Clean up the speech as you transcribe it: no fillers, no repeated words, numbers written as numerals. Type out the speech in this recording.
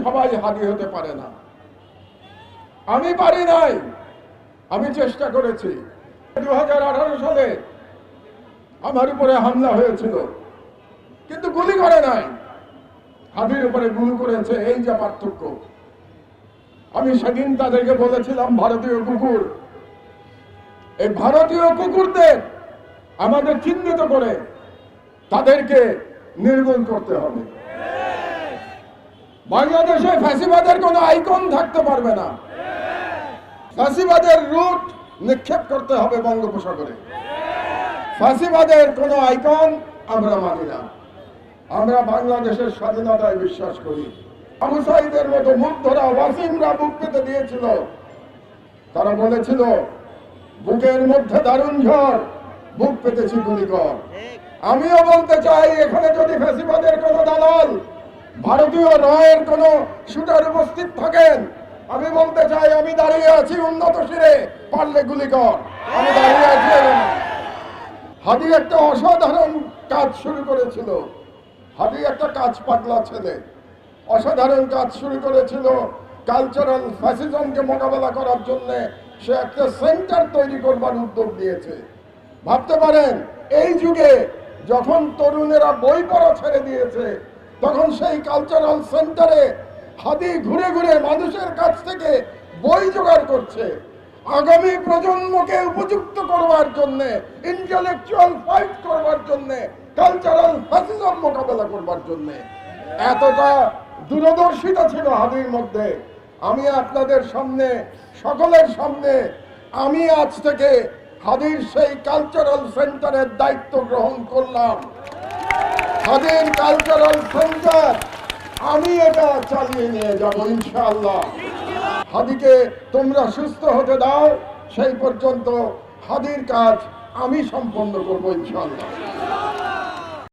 সবাই হাদি হতে পারে না। আমি পারি নাই, আমি চেষ্টা করেছি। 2018 সালে আমার উপরে হামলা হয়েছিল, কিন্তু গুলি করে নাই, হাদির উপরে গুলি করেছে। এই যে পার্থক্য। আমি সেদিন তাদেরকে বলেছিলাম, ভারতীয় কুকুর, এই ভারতীয় কুকুরদের আমাদের চিহ্নিত করে তাদেরকে নির্মূল করতে হবে। বাংলাদেশে ফ্যাসিবাদের কোনো আইকন থাকতে পারবে না। ফ্যাসিবাদের রুট নিক্ষেপ করতে হবে বঙ্গোপসাগরে। ফ্যাসিবাদের কোনো আইকন আমরা মানি না। আমরা বাংলাদেশের স্বাধীনতায় বিশ্বাস করি। আবু সাঈদের মতো মুগ্ধরা, ওয়াসিমরা বুক পেতে দিয়েছিল। তারা বলেছিল, বুকের মধ্যে দারুণ ঝড়, বুক পেতেছি গুলিকর। আমিও বলতে চাই, এখানে যদি ফ্যাসিবাদের কোন দালাল, ভারতীয় রয়ের কোন শুটার উপস্থিত থাকেন, আমি বলতে চাই, আমি দাঁড়িয়ে আছি উন্নত শিরে, পারলে গুলি কর। আমি দাঁড়িয়ে আছি। হাদি একটা অসাধারণ কাজ শুরু করেছিল। হাদি একটা কাজ পাগলা ছেলে, অসাধারণ কাজ শুরু করেছিল। কালচারাল ফ্যাসিজমকে মোকাবেলা করার জন্য সে একটা সেন্টার তৈরি করবার উদ্যোগ নিয়েছে। ভাবতে পারেন, এই যুগে যখন তরুণেরা বই পড়া ছেড়ে দিয়েছে, তখন সেই কালচারাল সেন্টারে হাদি ঘুরে ঘুরে মানুষের কাছ থেকে বই জোগাড় করছে, আগামী প্রজন্মকে উপযুক্ত করবার জন্য, ইন্টেলেকচুয়াল ফাইট করবার জন্য, কালচারাল ফ্যাসিজম মোকাবেলা করবার জন্য। এতটা দূরদর্শিতা ছিল হাদির মধ্যে। আমি আপনাদের সামনে, সকলের সামনে, আমি আজ থেকে হাদির সেই কালচারাল সেন্টারের দায়িত্ব গ্রহণ করলাম। হাদির কালচারাল সেন্টার আমি এটা চালিয়ে নিয়ে যাব ইনশাআল্লাহ। হাদিকে তোমরা সুস্থ হতে দাও, সেই পর্যন্ত হাদির কাজ আমি সম্পন্ন করবো ইনশাআল্লাহ।